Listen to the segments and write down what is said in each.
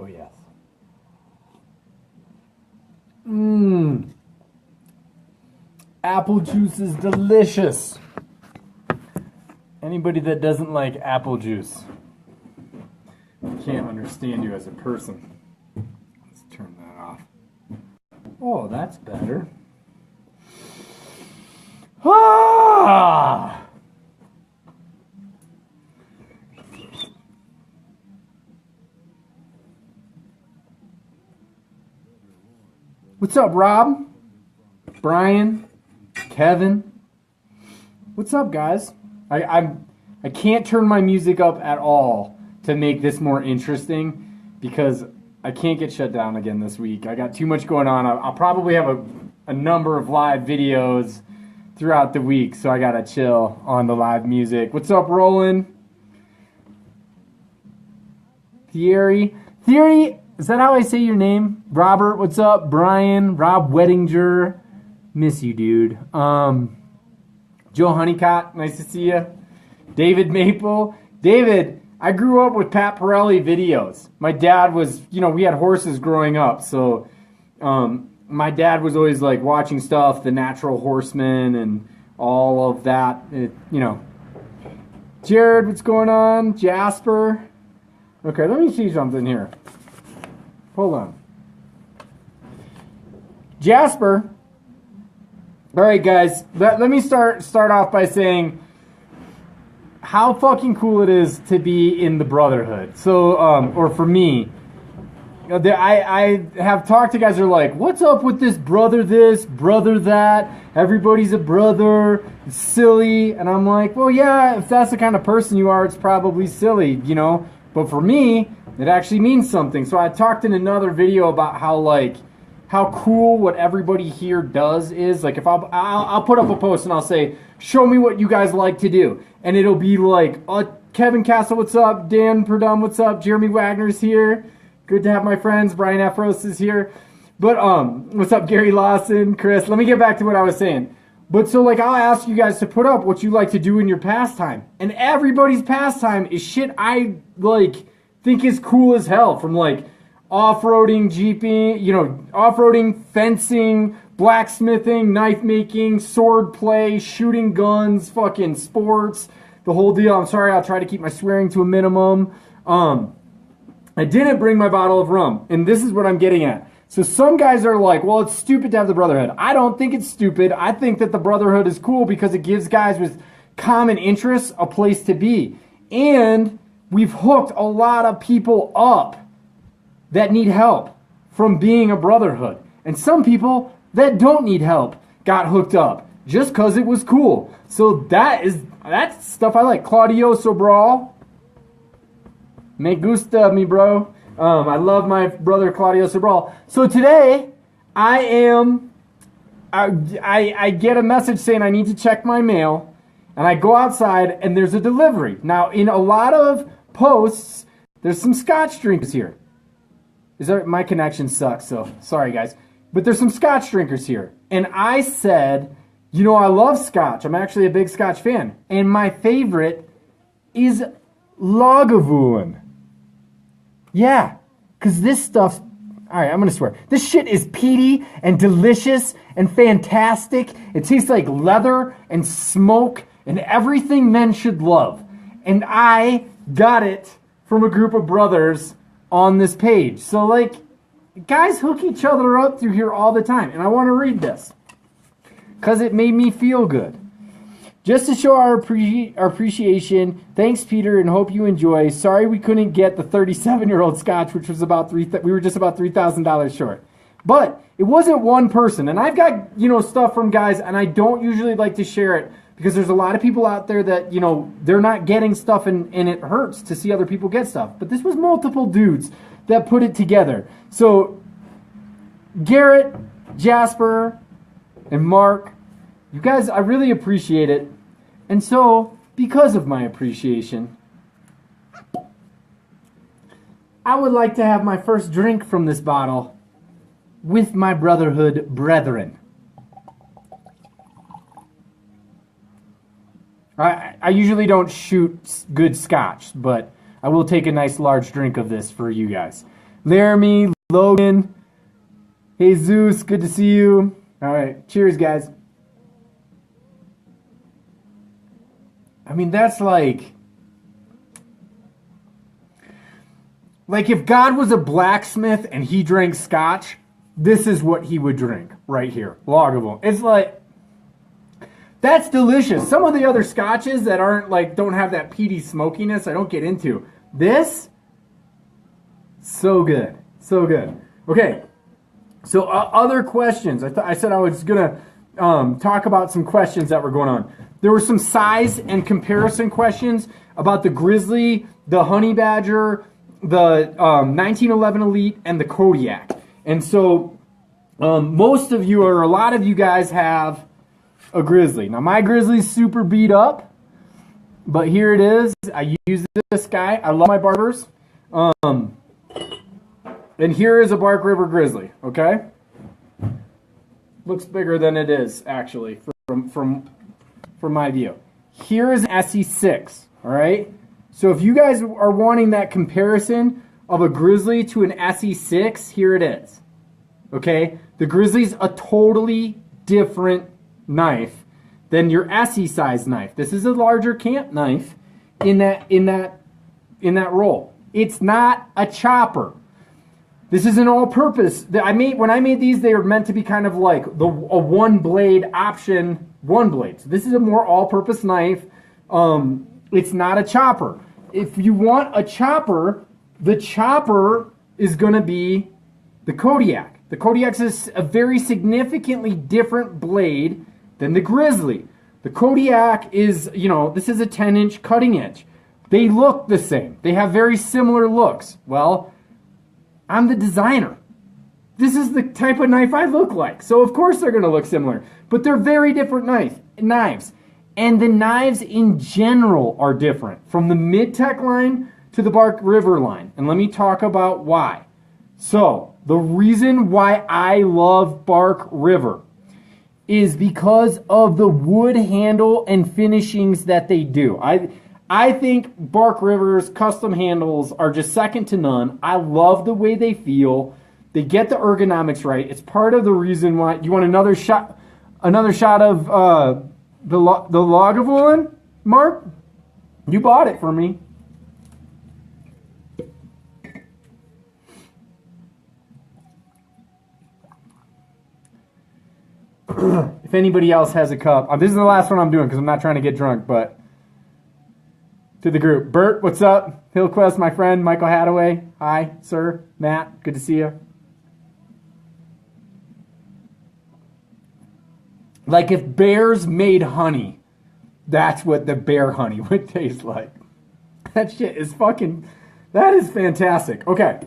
Oh, yes. Mmm. Apple juice is delicious. Anybody that doesn't like apple juice can't understand you as a person. Let's turn that off. Oh, that's better. Ah! What's up, Rob? Brian? Kevin? What's up, guys? I can't turn my music up at all to make this more interesting because I can't get shut down again this week. I got too much going on. I'll probably have a number of live videos throughout the week, so I gotta chill on the live music. What's up, Roland? Thierry? Thierry, is that how I say your name? Robert, what's up? Brian, Rob Wettinger. Miss you, dude. Joe Honeycott, nice to see you. David Maple. David, I grew up with Pat Pirelli videos. My dad was, we had horses growing up, so my dad was always like watching stuff, The Natural Horseman and all of that, Jared, what's going on? Jasper. Okay, let me see something here. Hold on. Jasper. All right, guys, let me start off by saying how fucking cool it is to be in the Brotherhood. So, or for me, I have talked to guys who are like, what's up with this, brother that, everybody's a brother, it's silly. And I'm like, well, yeah, if that's the kind of person you are, it's probably silly, But for me, it actually means something. So I talked in another video about how cool what everybody here does is. Like, if I'll put up a post and I'll say, show me what you guys like to do. And it'll be like, Kevin Castle, what's up? Dan Perdum, what's up? Jeremy Wagner's here. Good to have my friends. Brian Afros is here. But, what's up, Gary Lawson, Chris? Let me get back to what I was saying. But so, I'll ask you guys to put up what you like to do in your pastime. And everybody's pastime is shit I, think is cool as hell. From, off-roading, jeeping, off-roading, fencing, blacksmithing, knife making, sword play, shooting guns, fucking sports, the whole deal. I'm sorry, I'll try to keep my swearing to a minimum. I didn't bring my bottle of rum, and this is what I'm getting at. So some guys are like, well, it's stupid to have the Brotherhood. I don't think it's stupid. I think that the Brotherhood is cool because it gives guys with common interests a place to be. And we've hooked a lot of people up that need help from being a Brotherhood. And some people that don't need help got hooked up just because it was cool. So that's stuff I like. Claudio Sobral. Me gusta, mi bro. I love my brother Claudio Sobral. So today, I get a message saying I need to check my mail. And I go outside and there's a delivery. Now, in a lot of posts, there's some scotch drinkers here. My connection sucks, so sorry guys. But there's some scotch drinkers here. And I said, I love scotch. I'm actually a big scotch fan. And my favorite is Lagavulin. Yeah, because this stuff's... Alright, I'm going to swear. This shit is peaty and delicious and fantastic. It tastes like leather and smoke and everything men should love. And I got it from a group of brothers on this page. So, guys hook each other up through here all the time. And I want to read this because it made me feel good. Just to show our appreciation, thanks, Peter, and hope you enjoy. Sorry we couldn't get the 37-year-old scotch, which was about we were just about $3,000 short. But it wasn't one person. And I've got, stuff from guys, and I don't usually like to share it because there's a lot of people out there that, they're not getting stuff and it hurts to see other people get stuff. But this was multiple dudes that put it together. So, Garrett, Jasper, and Mark, you guys, I really appreciate it. And so, because of my appreciation, I would like to have my first drink from this bottle with my Brotherhood brethren. I usually don't shoot good scotch, but I will take a nice large drink of this for you guys. Laramie, Logan, Jesus, good to see you. All right, cheers, guys. I mean, that's like if God was a blacksmith and he drank scotch, this is what he would drink right here. Lagavulin. It's like, that's delicious. Some of the other scotches that aren't like, don't have that peaty smokiness, I don't get into. This, so good. So good. Okay. So other questions. I said I was going to talk about some questions that were going on. There were some size and comparison questions about the Grizzly, the Honey Badger, the 1911 Elite, and the Kodiak. And so most of you, or a lot of you guys, have a Grizzly. Now my Grizzly's super beat up, but here it is. I use this guy. I love my barbers. And here is a Bark River Grizzly, okay? Looks bigger than it is, actually, from my view. Here is an SE6, all right? So if you guys are wanting that comparison of a Grizzly to an SE6, here it is, okay? The Grizzly's a totally different knife than your SE size knife. This is a larger camp knife in that roll. It's not a chopper. This is an all-purpose. When I made these, they were meant to be kind of like a one-blade option, one blade. So this is a more all-purpose knife. It's not a chopper. If you want a chopper, the chopper is going to be the Kodiak. The Kodiak is a very significantly different blade than the Grizzly. The Kodiak is, this is a 10-inch cutting edge. They look the same. They have very similar looks. Well, I'm the designer. This is the type of knife I look like. So of course they're going to look similar. But they're very different knives. And the knives in general are different. From the Mid-Tech line to the Bark River line. And let me talk about why. So, the reason why I love Bark River is because of the wood handle and finishings that they do. I think Bark River's custom handles are just second to none. I love the way they feel. They get the ergonomics right. It's part of the reason why. You want another shot of the Lagavulin, Mark? You bought it for me. If anybody else has a cup, this is the last one I'm doing because I'm not trying to get drunk, but to the group. Bert, what's up? Hillquest, my friend. Michael Hadaway. Hi, sir. Matt, good to see you. Like if bears made honey, that's what the bear honey would taste like. That shit is that is fantastic. Okay.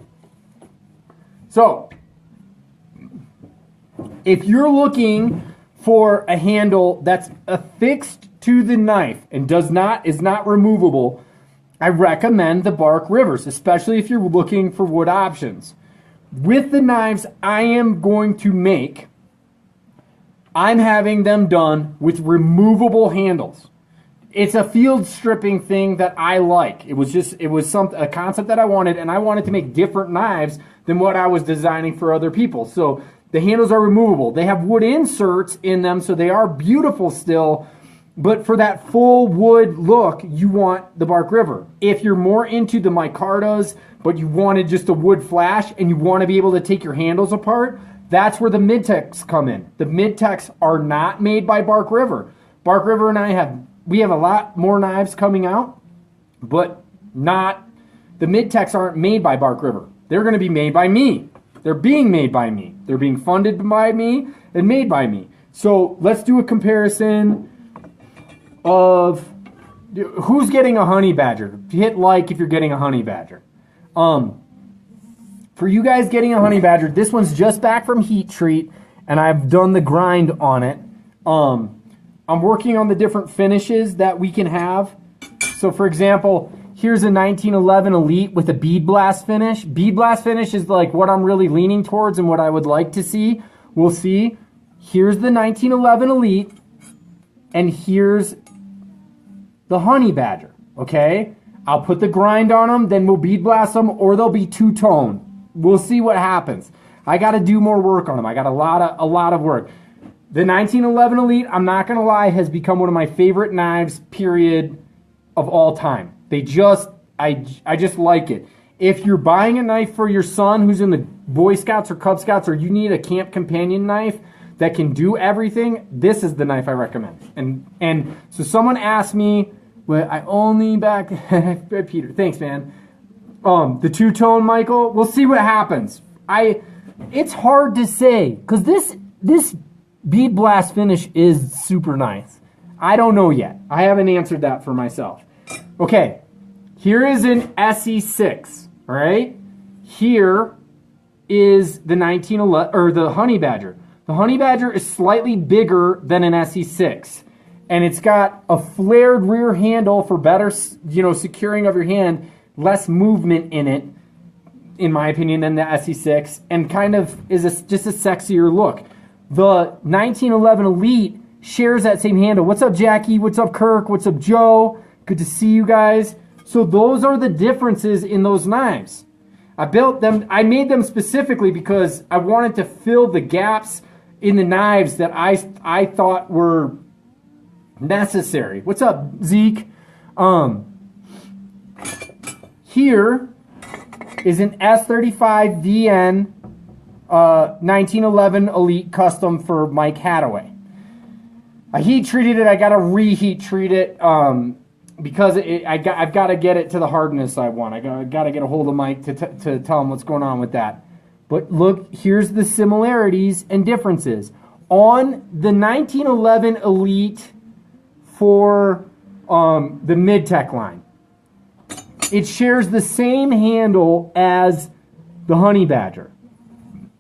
So, if you're looking for a handle that's affixed to the knife and is not removable, I recommend the Bark Rivers, especially if you're looking for wood options. With the knives I am going to make, I'm having them done with removable handles. It's a field stripping thing that I like. It was a concept that I wanted, and I wanted to make different knives than what I was designing for other people. So the handles are removable. They have wood inserts in them, so they are beautiful still. But for that full wood look, you want the Bark River. If you're more into the micartas, but you wanted just a wood flash and you want to be able to take your handles apart, that's where the Mid-Techs come in. The Mid-Techs are not made by Bark River. Bark River and I have a lot more knives coming out, but the Mid-Techs aren't made by Bark River. They're going to be made by me. They're being made by me. They're being funded by me and made by me. So let's do a comparison of who's getting a Honey Badger. Hit like if you're getting a Honey Badger. For you guys getting a Honey Badger, this one's just back from heat treat, and I've done the grind on it. I'm working on the different finishes that we can have. So for example, here's a 1911 Elite with a bead blast finish. Bead blast finish is like what I'm really leaning towards and what I would like to see. We'll see. Here's the 1911 Elite, and here's the Honey Badger, okay? I'll put the grind on them, then we'll bead blast them, or they'll be two-tone. we'll see what happens. I got to do more work on them. I got a lot of work. The 1911 Elite, I'm not going to lie, has become one of my favorite knives, period, of all time. I just like it. If you're buying a knife for your son who's in the Boy Scouts or Cub Scouts, or you need a camp companion knife that can do everything, this is the knife I recommend. And so someone asked me, well, I only back Peter, thanks, man. The two-tone, Michael, we'll see what happens. It's hard to say, because this bead blast finish is super nice. I don't know yet. I haven't answered that for myself. Okay, here is an SE6, all right? Here is the 1911, or the Honey Badger. The Honey Badger is slightly bigger than an SE6, and it's got a flared rear handle for better, securing of your hand, less movement in it, in my opinion, than the SE6, and kind of is just a sexier look. The 1911 Elite shares that same handle. What's up, Jackie? What's up, Kirk? What's up, Joe? Good to see you guys. So those are the differences in those knives. I built them, I made them specifically because I wanted to fill the gaps in the knives that I thought were necessary. What's up, Zeke? Here is an S35VN 1911 Elite custom for Mike Hadaway. I heat treated it. I got to reheat treat it because I've got to get it to the hardness I want. I got to get a hold of Mike to tell him what's going on with that. But look, here's the similarities and differences. On the 1911 Elite for the Midtech line, it shares the same handle as the Honey Badger.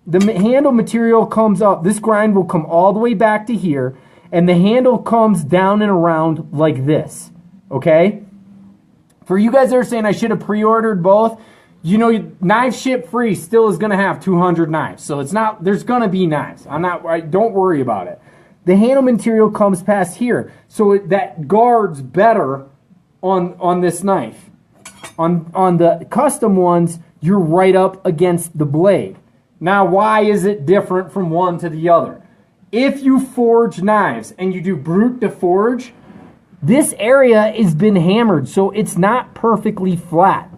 The handle material comes up, this grind will come all the way back to here, and the handle comes down and around like this, okay? For you guys that are saying I should have pre-ordered both, knife ship free still is going to have 200 knives. So it's not, there's going to be knives. Don't worry about it. The handle material comes past here. So that guards better on this knife. On the custom ones, you're right up against the blade. Now, why is it different from one to the other? If you forge knives and you do brute to forge, this area has been hammered, so it's not perfectly flat.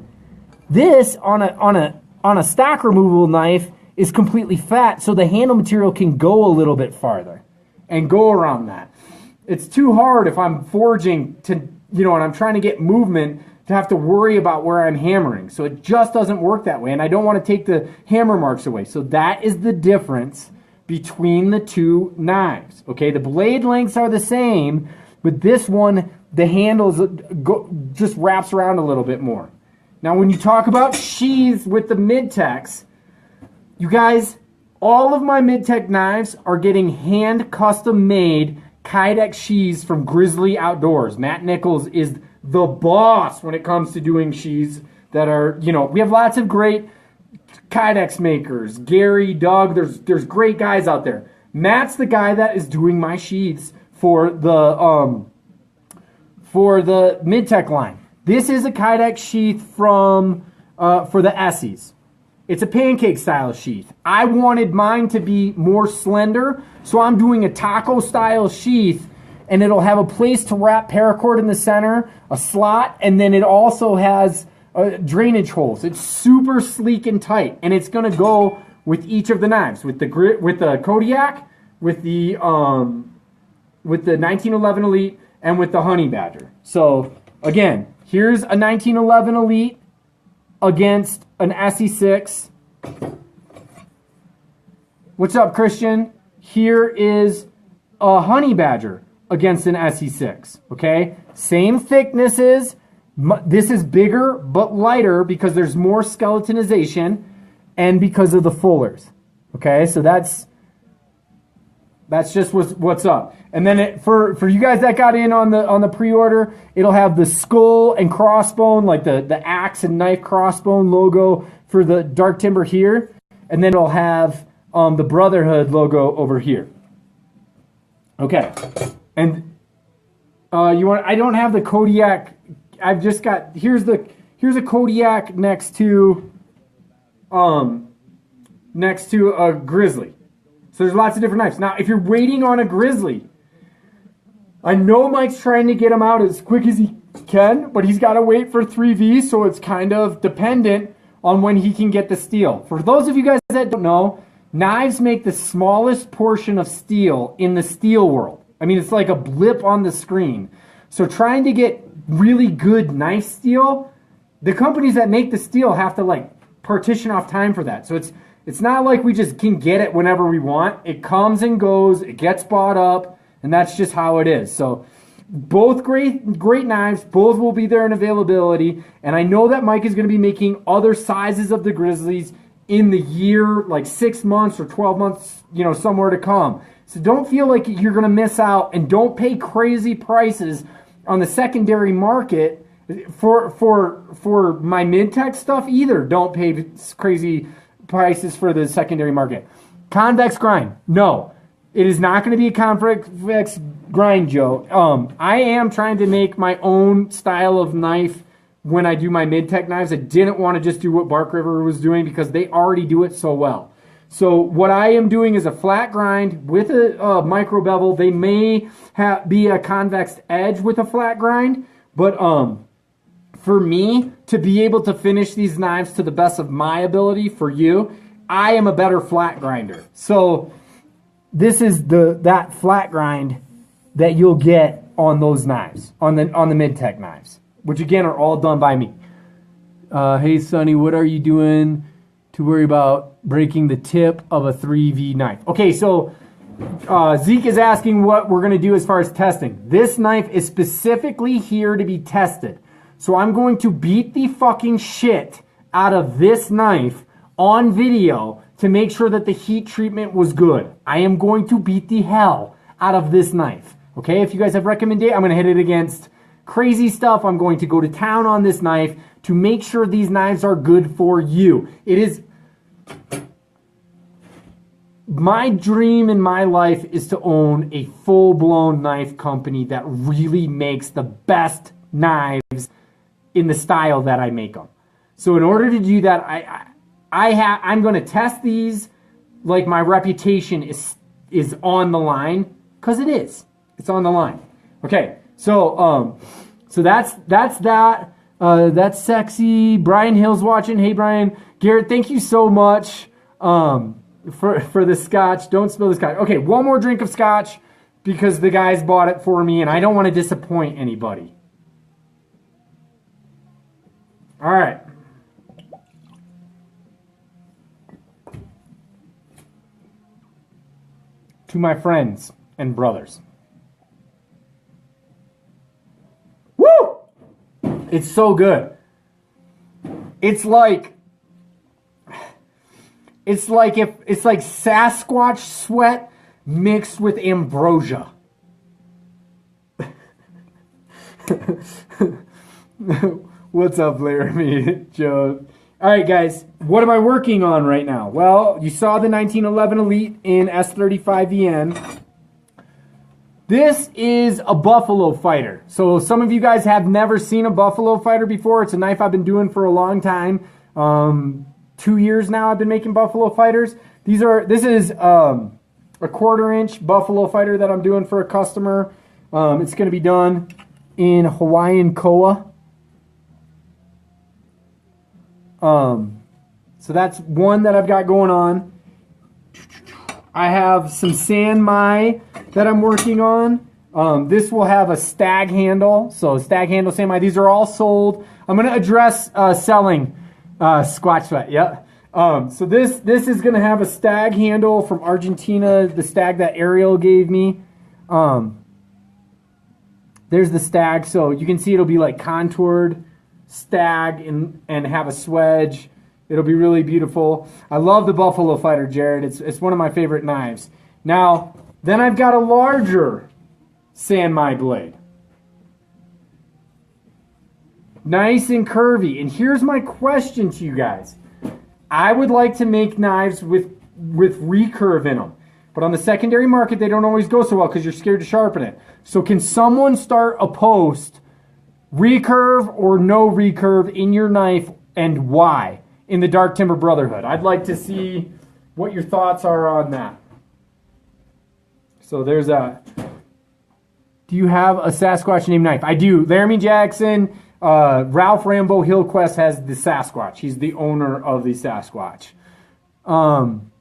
This on a stock removal knife is completely flat, so the handle material can go a little bit farther and go around that. It's too hard if I'm forging to, and I'm trying to get movement to have to worry about where I'm hammering. So it just doesn't work that way, and I don't want to take the hammer marks away. So that is the difference between the two knives. Okay, the blade lengths are the same, but this one, the handles just wraps around a little bit more. Now, when you talk about sheaths with the Midtechs, you guys, all of my Midtech knives are getting hand custom made Kydex sheaths from Grizzly Outdoors. Matt Nichols is the boss when it comes to doing sheaths that are, we have lots of great Kydex makers. Gary, Doug, there's great guys out there. Matt's the guy that is doing my sheaths for the Midtech line. This is a Kydex sheath from for the Essies. It's a pancake style sheath. I wanted mine to be more slender, so I'm doing a taco style sheath, and it'll have a place to wrap paracord in the center, a slot, and then it also has drainage holes. It's super sleek and tight, and it's going to go with each of the knives, with the Kodiak, with the 1911 Elite, and with the Honey Badger. So again, here's a 1911 Elite against an SE6. What's up, Christian? Here is a Honey Badger against an SE6, okay? Same thicknesses. This is bigger but lighter because there's more skeletonization and because of the fullers, okay? So that's just what's up. And then for you guys that got in on the pre-order, it'll have the skull and crossbone, like the axe and knife crossbone logo for the Dark Timber here, and then it'll have the Brotherhood logo over here. Okay, and I don't have the Kodiak. I've just got here's a Kodiak next to next to a Grizzly. So there's lots of different knives. Now, if you're waiting on a Grizzly, I know Mike's trying to get them out as quick as he can, but he's got to wait for 3V, so it's kind of dependent on when he can get the steel. For those of you guys that don't know, knives make the smallest portion of steel in the steel world. I mean, it's like a blip on the screen. So trying to get really good knife steel, the companies that make the steel have to like partition off time for that. So it's not like we just can get it whenever we want. It comes and goes, it gets bought up, and that's just how it is. So both great knives, both will be there in availability. And I know that Mike is going to be making other sizes of the Grizzlies in the year, like 6 months or 12 months, somewhere to come. So don't feel like you're going to miss out, and don't pay crazy prices on the secondary market for my mid-tech stuff either. Don't pay crazy prices for the secondary market. Convex grind. No, it is not going to be a convex grind, Joe. I am trying to make my own style of knife when I do my mid-tech knives. I didn't want to just do what Bark River was doing because they already do it so well. So what I am doing is a flat grind with a micro bevel. They may be a convex edge with a flat grind, but for me to be able to finish these knives to the best of my ability for you, I am a better flat grinder. So this is that flat grind that you'll get on those knives, on the mid-tech knives, which again are all done by me. Hey Sonny, what are you doing to worry about breaking the tip of a 3V knife? Okay, so Zeke is asking what we're going to do as far as testing. This knife is specifically here to be tested. So I'm going to beat the fucking shit out of this knife on video to make sure that the heat treatment was good. I am going to beat the hell out of this knife. Okay, if you guys have recommended, I'm going to hit it against crazy stuff. I'm going to go to town on this knife to make sure these knives are good for you. It is my dream in my life is to own a full-blown knife company that really makes the best knives in the style that I make them. So in order to do that, I'm going to test these like my reputation is on the line, because it is. It's on the line. Okay, so that's that. That's sexy. Brian Hill's watching. Hey Brian. Garrett, thank you so much for the scotch. Don't spill the scotch. Okay, one more drink of scotch because the guys bought it for me and I don't want to disappoint anybody. All right. To my friends and brothers. Woo! It's so good. It's like Sasquatch sweat mixed with ambrosia. What's up, Laramie? Joe. All right, guys. What am I working on right now? Well, you saw the 1911 Elite in S35VN. This is a Buffalo Fighter. So some of you guys have never seen a Buffalo Fighter before. It's a knife I've been doing for a long time. 2 years now I've been making Buffalo Fighters. This is a 1/4-inch Buffalo Fighter that I'm doing for a customer. It's going to be done in Hawaiian koa. So that's one that I've got going on. I have some San Mai that I'm working on. This will have a stag handle. So stag handle, San Mai. These are all sold. I'm going to address selling Squatch Sweat. Yeah. So this is going to have a stag handle from Argentina, the stag that Ariel gave me. There's the stag. So you can see it'll be like contoured stag and have a swedge. It'll be really beautiful. I love the Buffalo Fighter, Jared. It's one of my favorite knives. Now, then I've got a larger San Mai blade. Nice and curvy. And here's my question to you guys. I would like to make knives with recurve in them. But on the secondary market, they don't always go so well because you're scared to sharpen it. So can someone start a post, recurve or no recurve in your knife, and why? In the Dark Timber Brotherhood. I'd like to see what your thoughts are on that. So there's a... Do you have a Sasquatch named Knife? I do. Laramie Jackson, Ralph Rambo Hillquest has the Sasquatch. He's the owner of the Sasquatch. On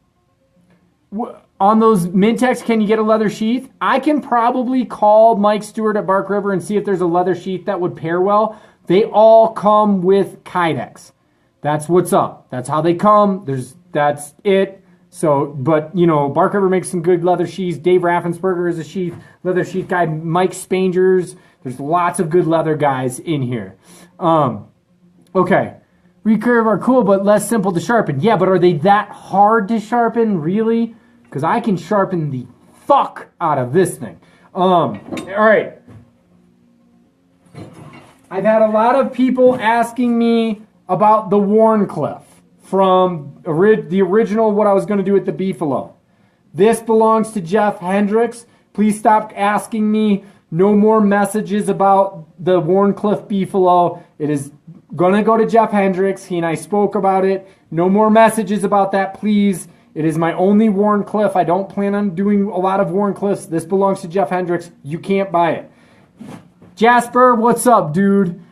those Mintex, can you get a leather sheath? I can probably call Mike Stewart at Bark River and see if there's a leather sheath that would pair well. They all come with Kydex. That's what's up. That's how they come. That's it. So, but, you know, Bark River makes some good leather sheaths. Dave Raffensperger is a leather sheath guy. Mike Spangers. There's lots of good leather guys in here. Okay. Recurve are cool, but less simple to sharpen. Yeah, but are they that hard to sharpen, really? Because I can sharpen the fuck out of this thing. All right. I've had a lot of people asking me about the Wharncliffe from the original, what I was going to do with the Beefalo. This belongs to Jeff Hendricks. Please stop asking me. No more messages about the Wharncliffe Beefalo. It is going to go to Jeff Hendricks. He and I spoke about it. No more messages about that, please. It is my only Wharncliffe. I don't plan on doing a lot of Wharncliffes. This belongs to Jeff Hendricks. You can't buy it. Jasper, what's up, dude?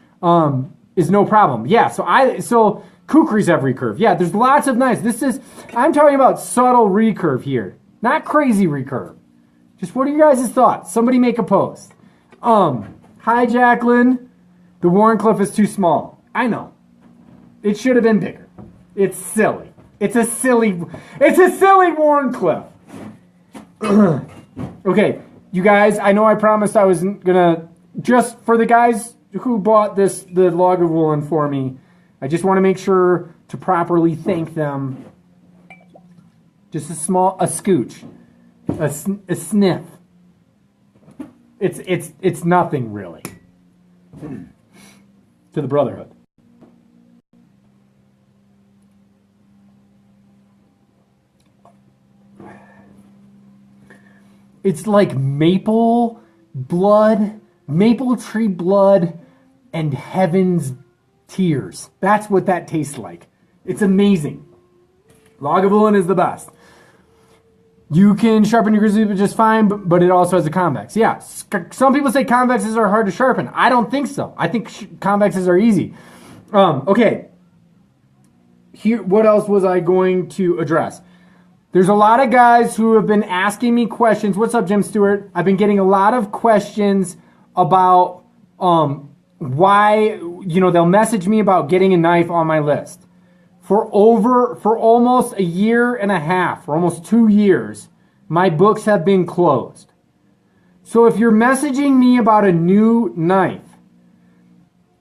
Is no problem. Yeah, so Kukris have recurve. Yeah, there's lots of knives. I'm talking about subtle recurve here. Not crazy recurve. Just what are your guys' thoughts? Somebody make a post. Hi, Jacqueline. The Wharncliffe is too small. I know. It should have been bigger. It's silly. It's a silly Wharncliffe. Okay, you guys, I know I promised I was gonna, just for the guys who bought the Lagavulin for me, I just want to make sure to properly thank them. Just a scooch, a sniff. It's nothing really. To the Brotherhood. It's like maple tree blood, and heaven's tears. That's what that tastes like. It's amazing. Lagavulin is the best. You can sharpen your grizzly just fine, but it also has a convex. Yeah, some people say convexes are hard to sharpen. I don't think so. I think convexes are easy. Okay. Here, what else was I going to address? There's a lot of guys who have been asking me questions. What's up, Jim Stewart? I've been getting a lot of questions about why, they'll message me about getting a knife on my list. For almost a year and a half, for almost 2 years, my books have been closed. So if you're messaging me about a new knife,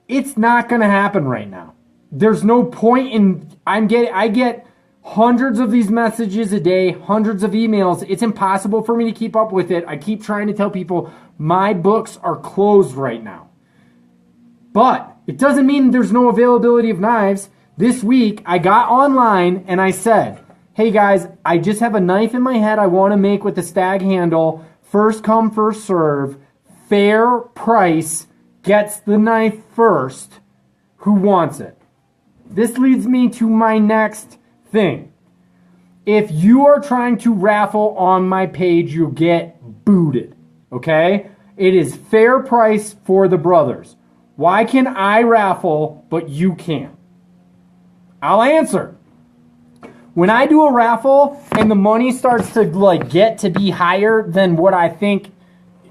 it's not going to happen right now. There's no point in, I get hundreds of these messages a day, hundreds of emails. It's impossible for me to keep up with it. I keep trying to tell people my books are closed right now. But it doesn't mean there's no availability of knives. This week, I got online and I said, hey guys, I just have a knife in my head I want to make with the stag handle. First come, first serve. Fair price gets the knife first. Who wants it? This leads me to my next thing. If you are trying to raffle on my page, you get booted. Okay? It is fair price for the brothers. Why can I raffle, but you can't? I'll answer. When I do a raffle and the money starts to get to be higher than what I think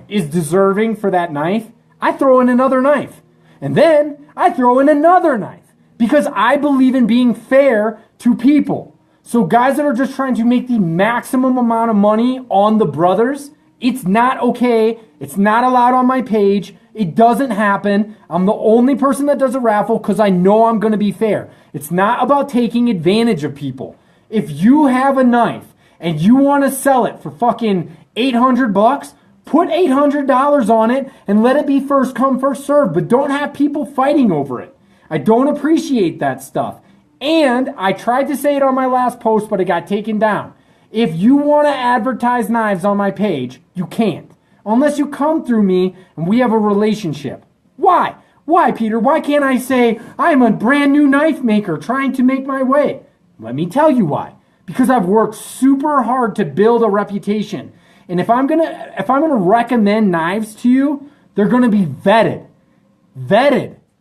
is deserving for that knife, I throw in another knife. And then I throw in another knife. Because I believe in being fair to people. So guys that are just trying to make the maximum amount of money on the brothers, it's not okay. It's not allowed on my page. It doesn't happen. I'm the only person that does a raffle because I know I'm going to be fair. It's not about taking advantage of people. If you have a knife and you want to sell it for fucking $800, put $800 on it and let it be first come, first serve. But don't have people fighting over it. I don't appreciate that stuff. And I tried to say it on my last post, but it got taken down. If you want to advertise knives on my page, you can't. Unless you come through me and we have a relationship. Why? Why, Peter? Why can't I say I'm a brand new knife maker trying to make my way? Let me tell you why. because I've worked super hard to build a reputation. And if I'm gonna recommend knives to you, they're gonna be vetted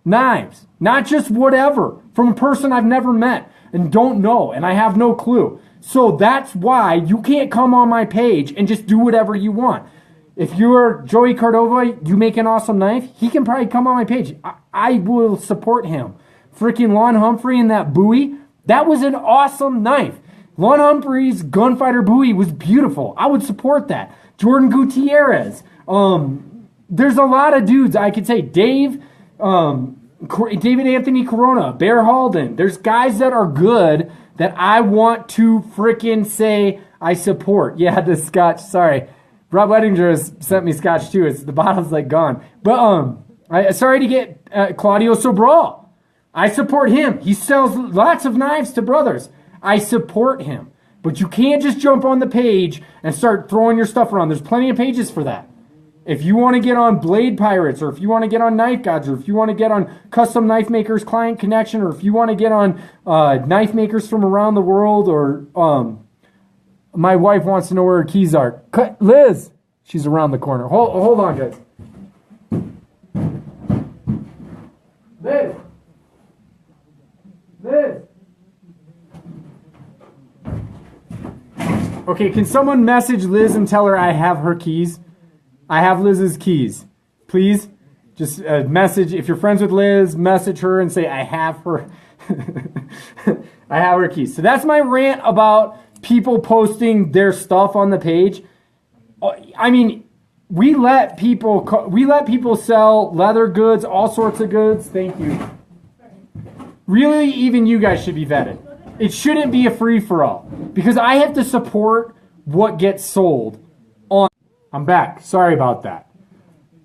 knives, not just whatever from a person I've never met and don't know, and I have no clue. So that's why you can't come on my page and just do whatever you want. If you're Joey Cordova, you make an awesome knife, he can probably come on my page. I will support him. Freaking Lon Humphrey and that Bowie, that was an awesome knife. Lon Humphrey's Gunfighter Bowie was beautiful. I would support that. Jordan Gutierrez. There's a lot of dudes I could say. David Anthony Corona, Bear Halden. There's guys that are good that I want to freaking say I support. Yeah, the scotch. Sorry. Rob Wettinger has sent me scotch too. The bottle's like gone. But sorry to get Claudio Sobral. I support him. He sells lots of knives to brothers. I support him. But you can't just jump on the page and start throwing your stuff around. There's plenty of pages for that. If you want to get on Blade Pirates, or if you want to get on Knife Gods, or if you want to get on Custom Knife Makers Client Connection, or if you want to get on knife makers from around the world, or my wife wants to know where her keys are. Liz, she's around the corner. Hold on, guys. Liz. Okay, can someone message Liz and tell her I have her keys? I have Liz's keys. Please, just message. If you're friends with Liz, message her and say I have her. I have her keys. So that's my rant about people posting their stuff on the page. I mean, we let people sell leather goods, all sorts of goods. Thank you. Really, even you guys should be vetted. It shouldn't be a free-for-all because I have to support what gets sold on. I'm back. Sorry about that.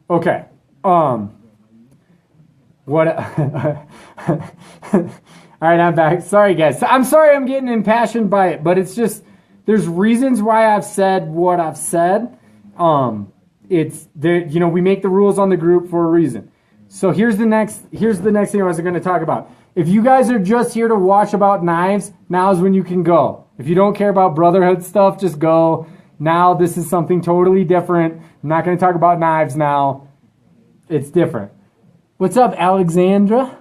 Okay. What? All right, I'm back. Sorry, guys. I'm sorry I'm getting impassioned by it, but it's just there's reasons why I've said what I've said. It's there. You know, we make the rules on the group for a reason. So here's the next thing I was going to talk about. If you guys are just here to watch about knives, now is when you can go. If you don't care about brotherhood stuff, just go. Now this is something totally different. I'm not going to talk about knives now. It's different. What's up, Alexandra?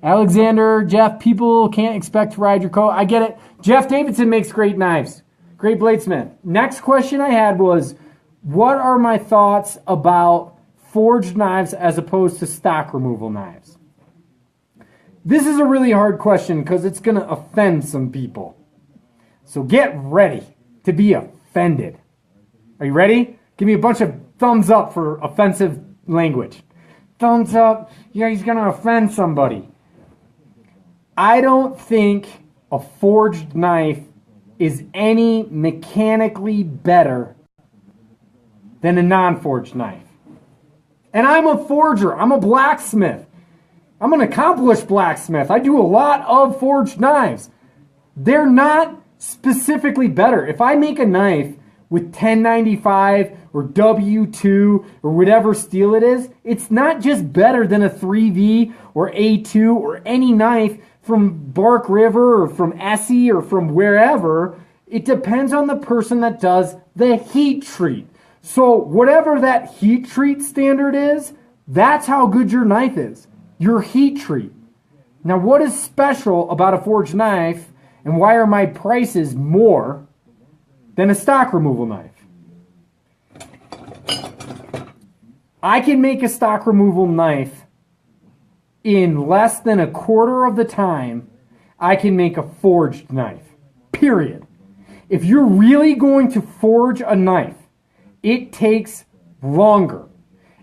Alexander, Jeff, people can't expect to ride your coat. I get it. Jeff Davidson makes great knives. Great bladesmith. Next question I had was, what are my thoughts about forged knives as opposed to stock removal knives? This is a really hard question because it's going to offend some people. So get ready to be offended. Are you ready? Give me a bunch of thumbs up for offensive language. Thumbs up. Yeah, he's going to offend somebody. I don't think a forged knife is any mechanically better than a non-forged knife. And I'm a forger. I'm a blacksmith. I'm an accomplished blacksmith. I do a lot of forged knives. They're not specifically better. If I make a knife with 1095 or W2 or whatever steel it is, it's not just better than a 3V or A2 or any knife from Bark River or from Essie or from wherever. It depends on the person that does the heat treat. So whatever that heat treat standard is, that's how good your knife is. Your heat treat. Now, what is special about a forged knife, and why are my prices more than a stock removal knife? I can make a stock removal knife in less than a quarter of the time I can make a forged knife. Period. If you're really going to forge a knife, it takes longer,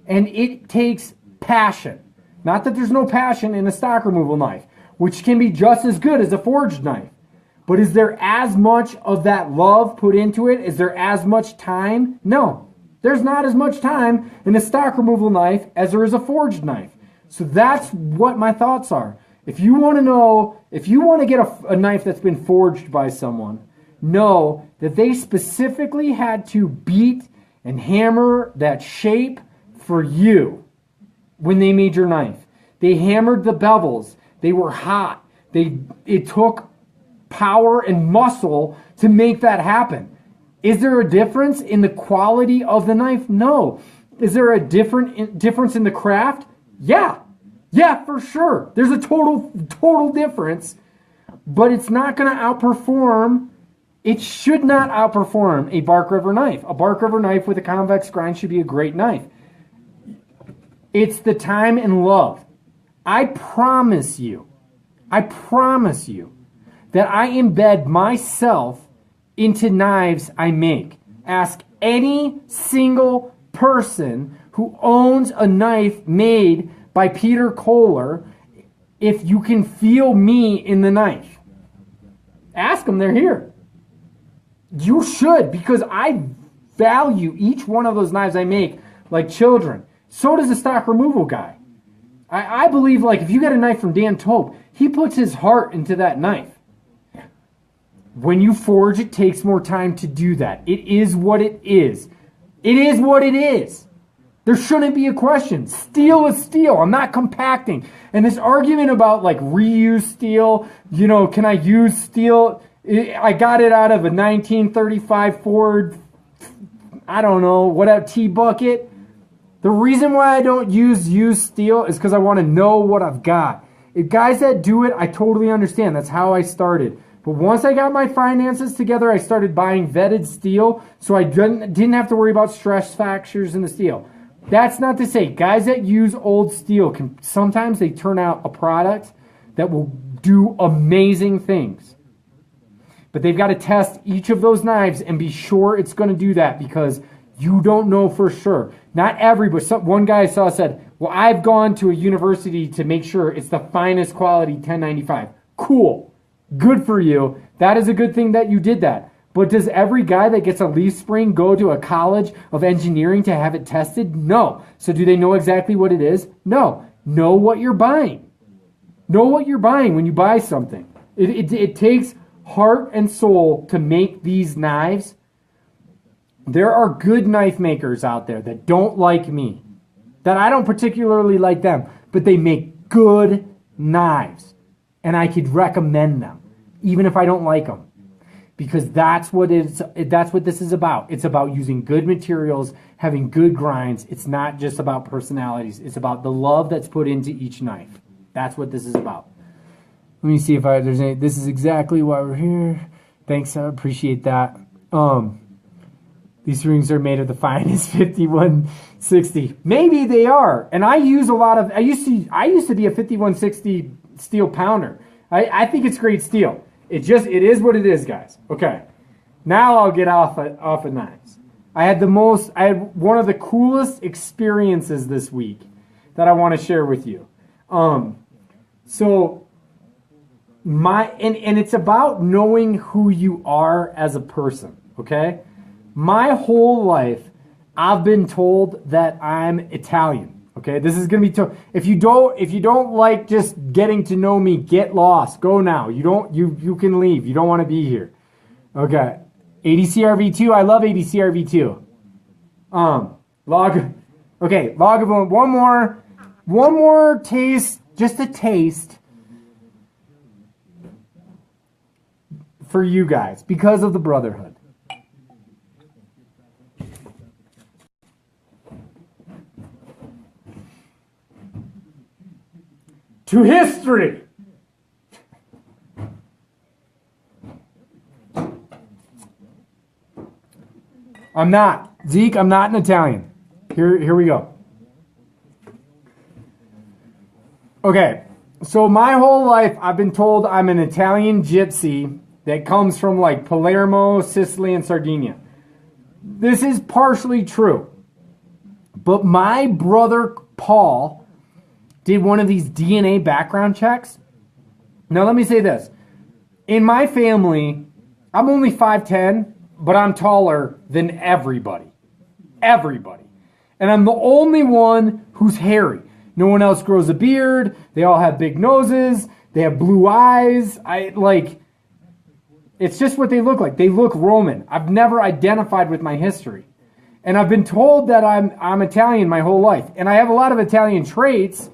and it takes passion. Not that there's no passion in a stock removal knife, which can be just as good as a forged knife. But is there as much of that love put into it? Is there as much time? No. There's not as much time in a stock removal knife as there is a forged knife. So that's what my thoughts are. If you want to know, if you want to get a knife that's been forged by someone, know that they specifically had to beat and hammer that shape for you. When they made your knife, they hammered the bevels. They were hot. It took power and muscle to make that happen. Is there a difference in the quality of the knife? No. Is there a difference in the craft? Yeah. Yeah, for sure. There's a total difference, but it's not going to outperform. It should not outperform a Bark River knife. A Bark River knife with a convex grind should be a great knife. It's the time and love. I promise you that I embed myself into knives I make. Ask any single person who owns a knife made by Peter Kohler if you can feel me in the knife. Ask them, they're here. You should, because I value each one of those knives I make like children. So does the stock removal guy. I believe, like, if you get a knife from Dan Tope, he puts his heart into that knife. When you forge, it takes more time to do that. It is what it is. It is what it is. There shouldn't be a question. Steel is steel. I'm not compacting. And this argument about, like, reuse steel, you know, can I use steel? I got it out of a 1935 Ford, I don't know, whatever, T-bucket. The reason why I don't use used steel is because I want to know what I've got. If guys that do it, I totally understand. That's how I started. But once I got my finances together, I started buying vetted steel, so I didn't have to worry about stress fractures in the steel. That's not to say guys that use old steel sometimes they turn out a product that will do amazing things. But they've got to test each of those knives and be sure it's going to do that, because you don't know for sure. Not everybody. One guy I saw said, well, I've gone to a university to make sure it's the finest quality 1095. Cool. Good for you. That is a good thing that you did that. But does every guy that gets a leaf spring go to a college of engineering to have it tested? No. So do they know exactly what it is? No. Know what you're buying. Know what you're buying when you buy something. It takes heart and soul to make these knives. There are good knife makers out there that don't like me, that I don't particularly like them, but they make good knives, and I could recommend them, even if I don't like them, because that's what this is about. It's about using good materials, having good grinds. It's not just about personalities. It's about the love that's put into each knife. That's what this is about. Let me see if there's any. This is exactly why we're here. Thanks, I appreciate that. These rings are made of the finest 5160. Maybe they are. And I use a lot of, I used to be a 5160 steel pounder. I think it's great steel. It is what it is, guys. Okay. Now I'll get off of knives. I had one of the coolest experiences this week that I want to share with you. So it's about knowing who you are as a person, okay? My whole life, I've been told that I'm Italian. Okay, this is gonna be tough. If you don't like just getting to know me, get lost. Go now. You can leave. You don't want to be here. Okay, ADCRV2. I love ADCRV2. Lagavulin. One more taste, just a taste for you guys because of the brotherhood. To history. I'm not. Zeke, I'm not an Italian. Here we go. Okay, so my whole life I've been told I'm an Italian gypsy that comes from like Palermo, Sicily, and Sardinia. This is partially true. But my brother Paul did one of these DNA background checks. Now let me say this. In my family, I'm only 5'10", but I'm taller than everybody. Everybody. And I'm the only one who's hairy. No one else grows a beard. They all have big noses. They have blue eyes. It's just what they look like. They look Roman. I've never identified with my history. And I've been told that I'm Italian my whole life. And I have a lot of Italian traits,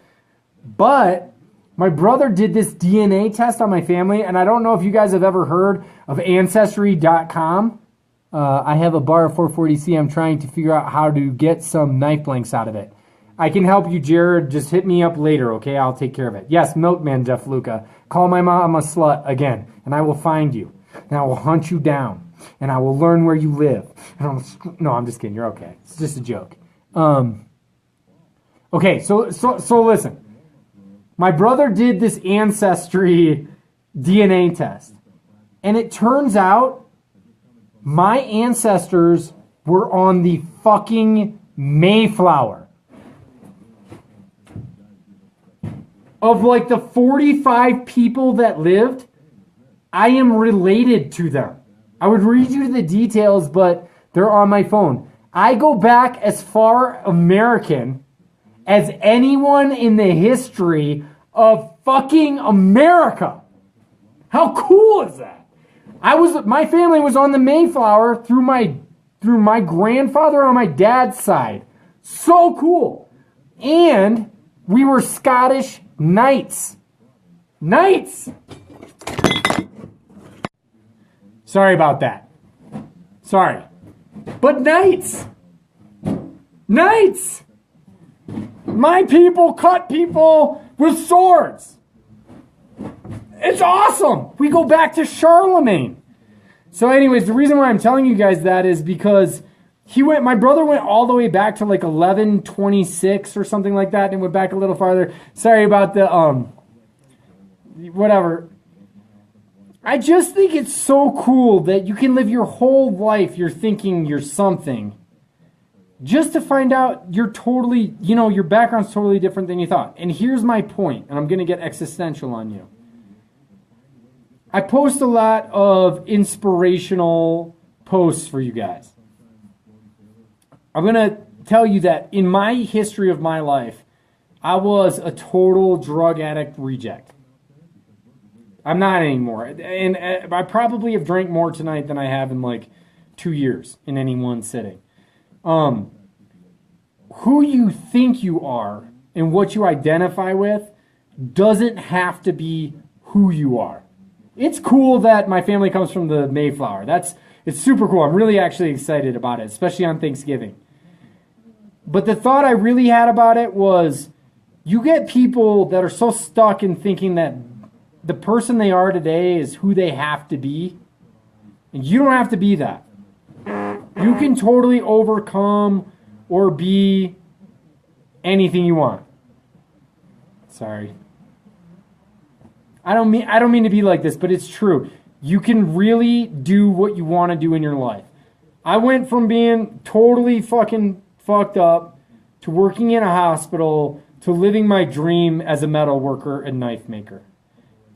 but My brother did this DNA test on my family, and I don't know if you guys have ever heard of Ancestry.com. I have a bar of 440C. I'm trying to figure out how to get some knife blanks out of it. I can help you, Jared. Just hit me up later, okay? I'll take care of it. Yes, Milkman Jeff Luca. Call my mom a slut again, and I will find you, and I will hunt you down, and I will learn where you live. And no, I'm just kidding. You're okay. It's just a joke. Okay, so listen. My brother did this Ancestry DNA test, and it turns out my ancestors were on the fucking Mayflower. Of like the 45 people that lived, I am related to them. I would read you the details, but they're on my phone. I go back as far American as anyone in the history of fucking America. How cool is that? My family was on the Mayflower through my grandfather on my dad's side. So cool. And we were Scottish knights. Knights! Sorry about that. Sorry. But knights! Knights! My people cut people with swords. It's awesome. We go back to Charlemagne. So anyways, the reason why I'm telling you guys that is because my brother went all the way back to like 1126 or something like that, and went back a little farther. Sorry about the, whatever. I just think it's so cool that you can live your whole life, you're thinking you're something, just to find out you're totally, your background's totally different than you thought. And here's my point, and I'm going to get existential on you. I post a lot of inspirational posts for you guys. I'm going to tell you that in my history of my life, I was a total drug addict reject. I'm not anymore. And I probably have drank more tonight than I have in like 2 years in any one sitting. Who you think you are and what you identify with doesn't have to be who you are. It's cool that my family comes from the Mayflower. It's super cool. I'm really actually excited about it, especially on Thanksgiving. But the thought I really had about it was, you get people that are so stuck in thinking that the person they are today is who they have to be. And you don't have to be that. You can totally overcome or be anything you want. Sorry. I don't mean to be like this, but it's true. You can really do what you want to do in your life. I went from being totally fucking fucked up to working in a hospital to living my dream as a metal worker and knife maker.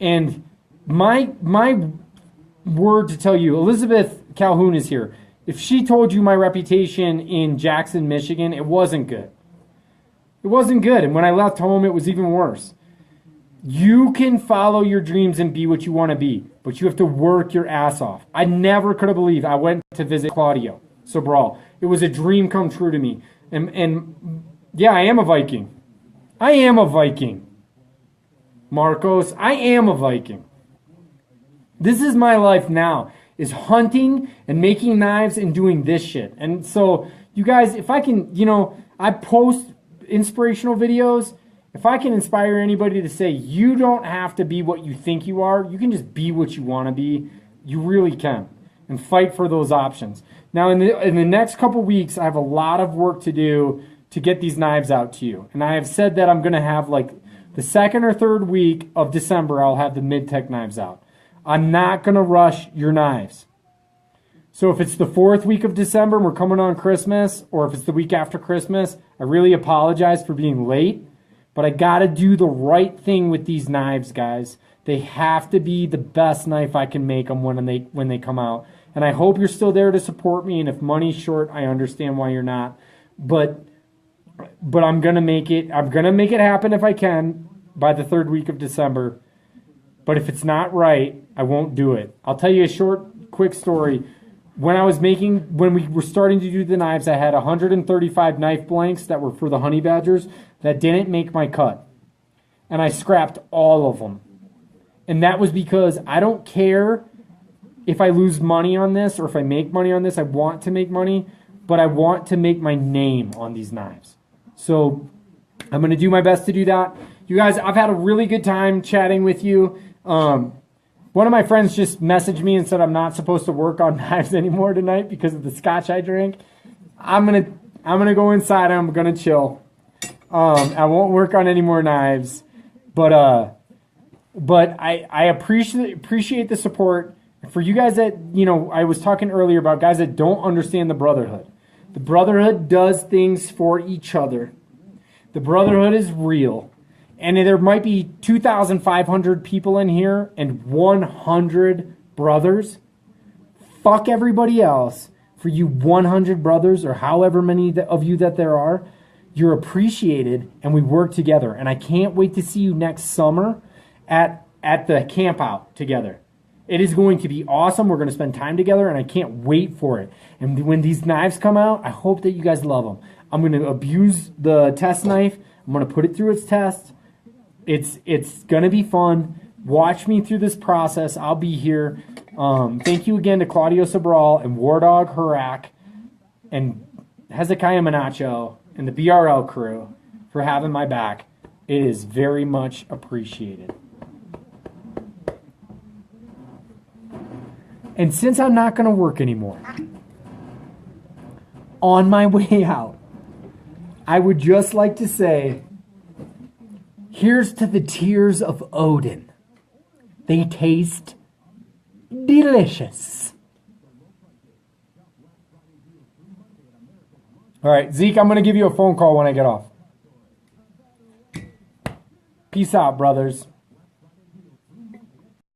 And my word to tell you, Elizabeth Calhoun is here. If she told you my reputation in Jackson, Michigan, it wasn't good. It wasn't good. And when I left home, it was even worse. You can follow your dreams and be what you want to be, but you have to work your ass off. I never could have believed I went to visit Claudio Sobral. It was a dream come true to me. And yeah, I am a Viking. I am a Viking. Marcos, I am a Viking. This is my life now, is hunting and making knives and doing this shit. And so, you guys, if I can, I post inspirational videos. If I can inspire anybody to say, you don't have to be what you think you are, you can just be what you want to be, you really can. And fight for those options. Now, in the next couple weeks, I have a lot of work to do to get these knives out to you. And I have said that I'm going to have like the second or third week of December, I'll have the mid-tech knives out. I'm not going to rush your knives. So if it's the fourth week of December and we're coming on Christmas, or if it's the week after Christmas, I really apologize for being late. But I got to do the right thing with these knives, guys. They have to be the best knife I can make them when they come out. And I hope you're still there to support me. And if money's short, I understand why you're not. But I'm going to make it. I'm going to make it happen if I can by the third week of December. But if it's not right, I won't do it. I'll tell you a short, quick story. When we were starting to do the knives, I had 135 knife blanks that were for the honey badgers that didn't make my cut. and I scrapped all of them. And that was because I don't care if I lose money on this or if I make money on this. I want to make money, but I want to make my name on these knives. So I'm going to do my best to do that. You guys, I've had a really good time chatting with you. One of my friends just messaged me and said I'm not supposed to work on knives anymore tonight because of the scotch I drank. I'm gonna go inside. I'm gonna chill. I won't work on any more knives, but I appreciate the support. For you guys that, you know, I was talking earlier about guys that don't understand the Brotherhood. The Brotherhood does things for each other. The Brotherhood is real. And there might be 2,500 people in here and 100 brothers. Fuck everybody else. For you 100 brothers or however many of you that there are, you're appreciated and we work together. And I can't wait to see you next summer at the camp out together. It is going to be awesome. We're going to spend time together and I can't wait for it. And when these knives come out, I hope that you guys love them. I'm going to abuse the test knife. I'm going to put it through its test. It's going to be fun. Watch me through this process. I'll be here. Thank you again to Claudio Sobral and Wardog Harak and Hezekiah Manacho and the BRL crew for having my back. It is very much appreciated. And since I'm not going to work anymore, on my way out, I would just like to say, here's to the tears of Odin. They taste delicious. All right, Zeke, I'm going to give you a phone call when I get off. Peace out, brothers.